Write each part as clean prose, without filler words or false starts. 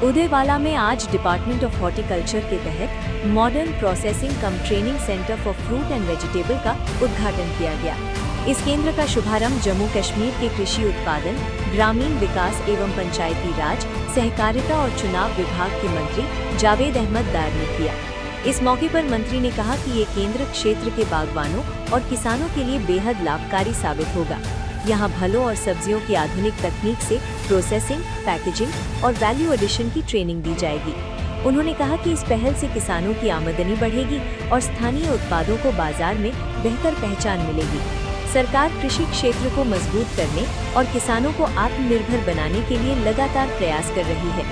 उदयवाला में आज department of horticulture के तहत modern processing come training centre for fruit and vegetable का उद्घाटन किया गया। इस केंद्र का शुभारंभ जम्मू कश्मीर के कृषि उत्पादन, ग्रामीण विकास एवं पंचायती राज, सहकारिता और चुनाव विभाग के मंत्री जावेद अहमद दार ने किया। इस मौके पर मंत्री ने कहा कि ये केंद्र क्षेत्र के बागवानों और किसानों के लिए बेहद लाभकारी साबित होगा। यहाँ फलों और सब्जियों की आधुनिक तकनीक से प्रोसेसिंग, पैकेजिंग और वैल्यू एडिशन की ट्रेनिंग दी जाएगी। उन्होंने कहा कि इस पहल से किसानों की आमदनी बढ़ेगी और स्थानीय उत्पादों को बाजार में बेहतर पहचान मिलेगी। सरकार कृषि क्षेत्र को मजबूत करने और किसानों को आत्मनिर्भर बनाने के लिए लगातार प्रयास कर रही है।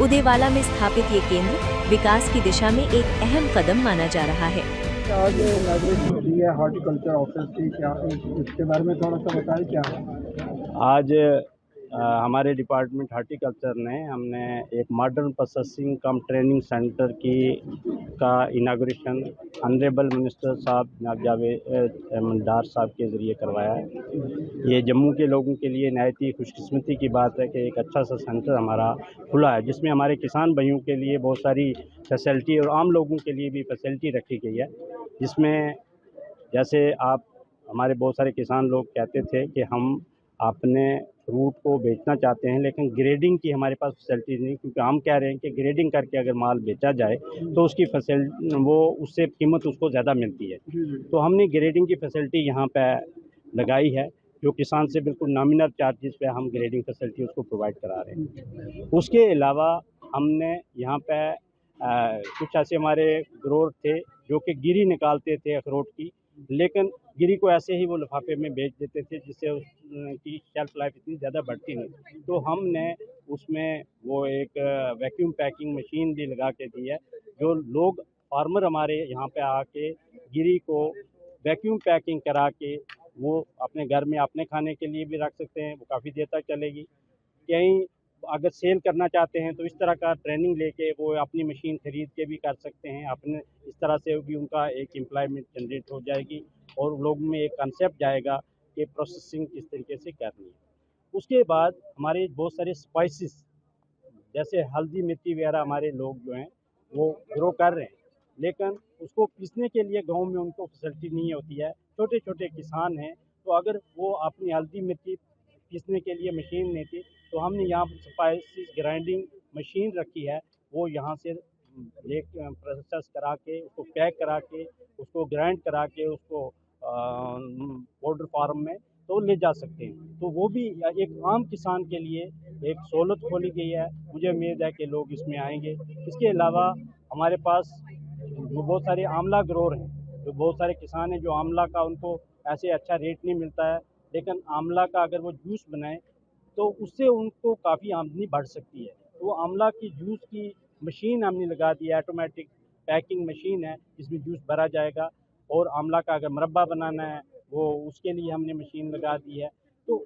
उदयवाला में स्थापित ये केंद्र विकास की दिशा में एक अहम कदम माना जा रहा है। आज इनॉग्रेशन की है हॉर्टिकल्चर ऑफिस की, क्या इसके बारे में थोड़ा सा बताएं क्या है? आज हमारे डिपार्टमेंट हॉर्टिकल्चर ने हमने एक मॉडर्न प्रोसेसिंग कम ट्रेनिंग सेंटर का इनाग्रेशन ऑनरेबल मिनिस्टर साहब जनाब जावेद डार साहब के ज़रिए करवाया है। ये जम्मू के लोगों के लिए नहायत ही खुशकिस्मती की बात है कि एक अच्छा सा सेंटर हमारा खुला है, जिसमें हमारे किसान भाइयों के लिए बहुत सारी फैसिलिटी और आम लोगों के लिए भी फैसिलिटी रखी गई है। जिसमें जैसे आप हमारे बहुत सारे किसान लोग कहते थे कि हम अपने फ्रूट को बेचना चाहते हैं, लेकिन ग्रेडिंग की हमारे पास फैसिलिटीज़ नहीं, क्योंकि हम कह रहे हैं कि ग्रेडिंग करके अगर माल बेचा जाए तो उसकी उससे कीमत उसको ज़्यादा मिलती है। तो हमने ग्रेडिंग की फैसिलिटी यहाँ पे लगाई है, जो किसान से बिल्कुल नॉमिनल चार्जेस पे हम ग्रेडिंग फैसिलिटी उसको प्रोवाइड करा रहे हैं। उसके अलावा हमने यहाँ पे कुछ ऐसे हमारे ग्रोअर थे जो कि गिरी निकालते थे अखरोट की, लेकिन गिरी को ऐसे ही वो लिफाफे में बेच देते थे, जिससे उसकी शेल्फ लाइफ इतनी ज़्यादा बढ़ती नहीं। तो हमने उसमें वो एक वैक्यूम पैकिंग मशीन भी लगा के दी है, जो लोग फार्मर हमारे यहाँ पे आके गिरी को वैक्यूम पैकिंग करा के वो अपने घर में अपने खाने के लिए भी रख सकते हैं, वो काफ़ी देर तक चलेगी। कहीं अगर सेल करना चाहते हैं तो इस तरह का ट्रेनिंग लेके वो अपनी मशीन ख़रीद के भी कर सकते हैं अपने, इस तरह से भी उनका एक एम्प्लॉयमेंट जनरेट हो जाएगी और लोगों में एक कंसेप्ट जाएगा कि प्रोसेसिंग किस तरीके से करनी है। उसके बाद हमारे बहुत सारे स्पाइसेस जैसे हल्दी मिर्ची वगैरह हमारे लोग जो हैं वो ग्रो कर रहे हैं, लेकिन उसको पीसने के लिए गांव में उनको फैसिलिटी नहीं होती है। छोटे छोटे किसान हैं, तो अगर वो अपनी हल्दी मिर्ची पीसने के लिए मशीन नहीं थी, तो हमने यहाँ स्पाइसेस ग्राइंडिंग मशीन रखी है। वो यहाँ से एक प्रोसेस करा के उसको पैक करा के उसको ग्राइंड करा के उसको पाउडर फार्म में तो ले जा सकते हैं। तो वो भी एक आम किसान के लिए एक सहूलत खोली गई है। मुझे उम्मीद है कि लोग इसमें आएंगे। इसके अलावा हमारे पास जो बहुत सारे आंवला ग्रोअर हैं, जो बहुत सारे किसान हैं जो आंवला का उनको ऐसे अच्छा रेट नहीं मिलता है, लेकिन आंवला का अगर वो जूस बनाएं तो उससे उनको काफ़ी आमदनी बढ़ सकती है। तो वो आंवला की जूस की मशीन हमने लगा दी है, ऑटोमेटिक पैकिंग मशीन है, जिसमें जूस भरा जाएगा। और आंवला का अगर मुरब्बा बनाना है वो उसके लिए हमने मशीन लगा दी है। तो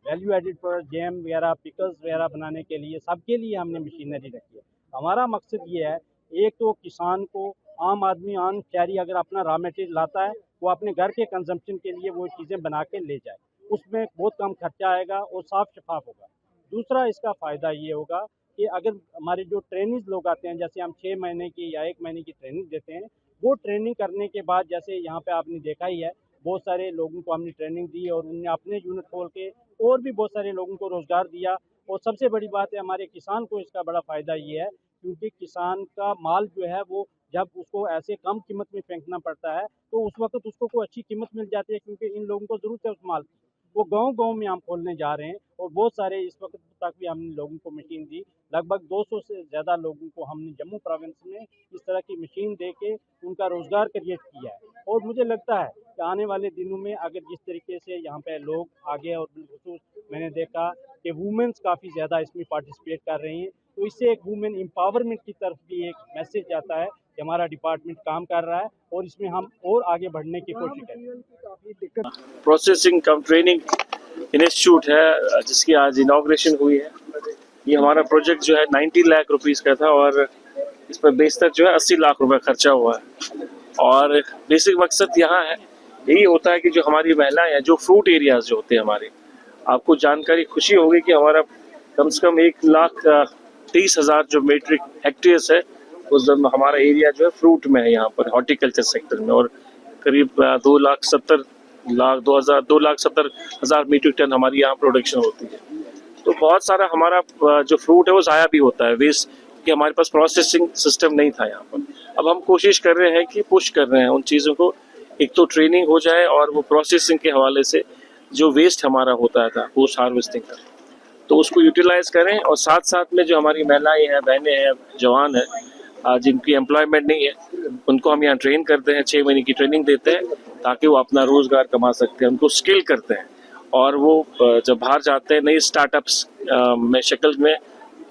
वैल्यू एडिड प्रोडक्ट जैम वगैरह पिकल्स वगैरह बनाने के लिए सबके लिए हमने मशीनरी रखी है। हमारा मकसद ये है, एक तो किसान को आम आदमी आम शहरी अगर अपना रॉ मटेरियल लाता है वो अपने घर के कंजम्पशन के लिए वो चीज़ें बना के ले जाए, उसमें बहुत कम खर्चा आएगा और साफ शफाफ होगा। दूसरा इसका फ़ायदा ये होगा कि अगर हमारे जो ट्रेनिंग लोग आते हैं, जैसे हम 6 महीने की या 1 महीने की ट्रेनिंग देते हैं, वो ट्रेनिंग करने के बाद जैसे यहाँ पे आपने देखा ही है बहुत सारे लोगों को हमने ट्रेनिंग दी और उन्होंने अपने यूनिट खोल के और भी बहुत सारे लोगों को रोज़गार दिया। और सबसे बड़ी बात है हमारे किसान को इसका बड़ा फ़ायदा ये है, क्योंकि किसान का माल जो है वो जब उसको ऐसे कम कीमत में फेंकना पड़ता है तो उस वक्त उसको कोई अच्छी कीमत मिल जाती है, क्योंकि इन लोगों को ज़रूरत है उस माल की। वो गांव-गांव में हम खोलने जा रहे हैं और बहुत सारे इस वक्त तक भी हमने लोगों को मशीन दी। लगभग 200 से ज़्यादा लोगों को हमने जम्मू प्रोविंस में इस तरह की मशीन दे के उनका रोज़गार क्रिएट किया है। और मुझे लगता है कि आने वाले दिनों में अगर जिस तरीके से यहाँ पे लोग आगे और बिलखुसूस मैंने देखा कि वुमेन्स काफ़ी ज़्यादा इसमें पार्टिसिपेट कर रही हैं, तो इससे एक वुमेन एम्पावरमेंट की तरफ भी एक मैसेज आता है कि हमारा डिपार्टमेंट काम कर रहा है और इसमें हम और आगे बढ़ने की कोशिश करें। प्रोसेसिंग कम ट्रेनिंग इंस्टीट्यूट है जिसकी आज इनॉग्रेशन हुई है। ये हमारा प्रोजेक्ट जो है 90 लाख रुपीस का था और इस पर बेस तक जो है 80 लाख रुपए खर्चा हुआ है। और बेसिक मकसद यहाँ है यही होता है कि जो हमारी महिलाएं हैं, जो फ्रूट एरियाज जो होते हैं हमारे, आपको जानकारी खुशी होगी कि हमारा कम से कम 1 लाख 30,000 जो मीट्रिक हेक्टेयर्स है उस हमारा एरिया जो है फ्रूट में है यहाँ पर हॉर्टिकल्चर सेक्टर में, और करीब 2,70,000 मीट्रिक टन हमारी यहाँ प्रोडक्शन होती है। तो बहुत सारा हमारा जो फ्रूट है वो ज़ाया भी होता है वेस्ट, कि हमारे पास प्रोसेसिंग सिस्टम नहीं था यहाँ पर। अब हम कोशिश कर रहे हैं कि पुश कर रहे हैं उन चीज़ों को, एक तो ट्रेनिंग हो जाए और वो प्रोसेसिंग के हवाले से जो वेस्ट हमारा होता था पोस्ट हार्वेस्टिंग का, तो उसको यूटिलाइज करें, और साथ साथ में जो हमारी महिलाएं हैं, बहनें हैं, जवान हैं जिनकी एम्प्लॉयमेंट नहीं है, उनको हम यहाँ ट्रेन करते हैं, 6 महीने की ट्रेनिंग देते हैं ताकि वो अपना रोज़गार कमा सकते हैं, उनको स्किल करते हैं, और वो जब बाहर जाते हैं नई स्टार्टअप्स में शक्ल में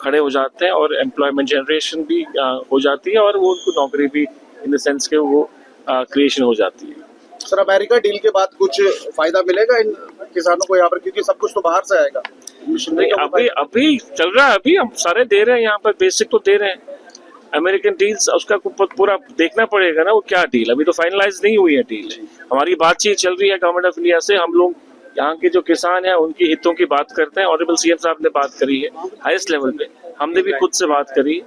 खड़े हो जाते हैं, और एम्प्लॉयमेंट जनरेशन भी हो जाती है, और वो उनको नौकरी भी इन द सेंस के वो क्रिएशन हो जाती है। सर, अमेरिका डील के बाद कुछ फायदा मिलेगा इन किसानों को यहाँ पर, क्योंकि सब कुछ तो बाहर से आएगा? नहीं, अभी चल रहा है, अभी हम सारे दे रहे हैं यहाँ पर, बेसिक तो दे रहे हैं। अमेरिकन डील्स उसका पूरा देखना पड़ेगा ना, वो क्या डील, अभी तो फाइनलाइज नहीं हुई है डील। हमारी बातचीत चल रही है गवर्नमेंट ऑफ इंडिया से, हम लोग यहाँ के जो किसान हैं उनकी हितों की बात करते हैं। ऑनरेबल सीएम साहब ने बात करी है हाईएस्ट लेवल पे, हमने भी खुद से बात करी है,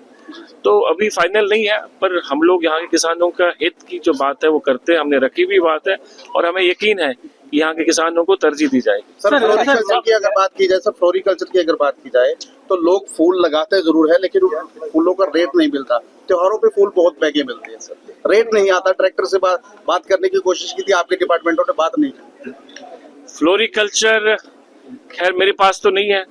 तो अभी फाइनल नहीं है, पर हम लोग यहाँ के किसानों का हित की जो बात है वो करते हैं, हमने रखी भी बात है, और हमें यकीन है कि यहाँ के किसानों को तरजीह दी जाएगी। सर, फ्लोरिकल्चर की अगर बात की जाए, सर फ्लोरिकल्चर की अगर बात की जाए तो लोग फूल लगाते जरूर है, लेकिन फूलों का रेट नहीं मिलता। त्योहारों पे फूल बहुत महंगे मिलते हैं सर, रेट नहीं आता। ट्रैक्टर से बात करने की कोशिश की थी आपके डिपार्टमेंटों ने, बात नहीं की। फ्लोरिकल्चर खैर मेरे पास तो नहीं है,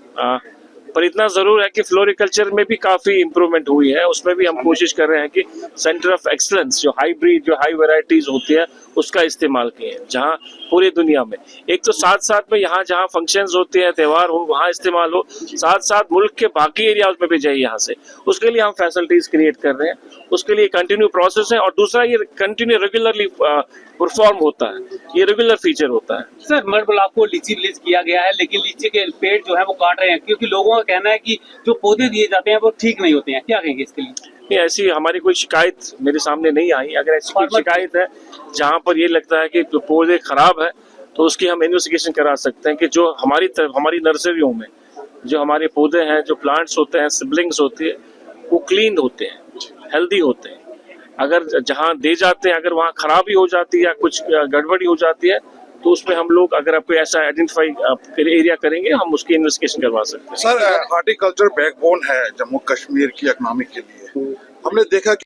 पर इतना जरूर है कि फ्लोरिकल्चर में भी काफी इम्प्रूवमेंट हुई है। उसमें भी हम कोशिश कर रहे हैं कि सेंटर ऑफ एक्सलेंस जो हाईब्रिड जो हाई वैरायटीज होती है उसका इस्तेमाल किए, जहां पूरी दुनिया में एक तो साथ साथ में यहाँ जहाँ फंक्शंस होते हैं, त्यौहार हो, वहाँ इस्तेमाल हो, साथ साथ मुल्क के बाकी एरियाज में भी जाए यहाँ से, उसके लिए हम फैसिलिटीज क्रिएट कर रहे हैं। उसके लिए कंटिन्यू प्रोसेस है, और दूसरा ये कंटिन्यू रेगुलरली परफॉर्म होता है, ये रेगुलर फीचर होता है। सर, मतलब आपको लीची रिलीज किया गया है, लेकिन लीची के पेड़ जो है वो काट रहे हैं, क्योंकि लोगों का कहना है कि जो पौधे दिए जाते हैं वो ठीक नहीं होते हैं। क्या कहेंगे इसके लिए? नहीं, ऐसी हमारी कोई शिकायत मेरे सामने नहीं आई। अगर ऐसी कोई शिकायत है जहाँ पर ये लगता है कि पौधे खराब है, तो उसकी हम इन्वेस्टिगेशन करा सकते हैं कि जो हमारी नर्सरियों में जो हमारे पौधे हैं, जो प्लांट्स होते हैं, सिबलिंग्स होती है, वो क्लीन होते हैं, हेल्दी होते हैं। अगर जहाँ दे जाते हैं अगर वहाँ खराबी हो जाती है या कुछ गड़बड़ी हो जाती है, तो उसमें हम लोग अगर आपको ऐसा आइडेंटिफाई एरिया करेंगे, हम उसकी इन्वेस्टिगेशन करवा सकते हैं। सर, हॉर्टिकल्चर बैकबोन है जम्मू कश्मीर की इकोनॉमी के लिए। हमने देखा कि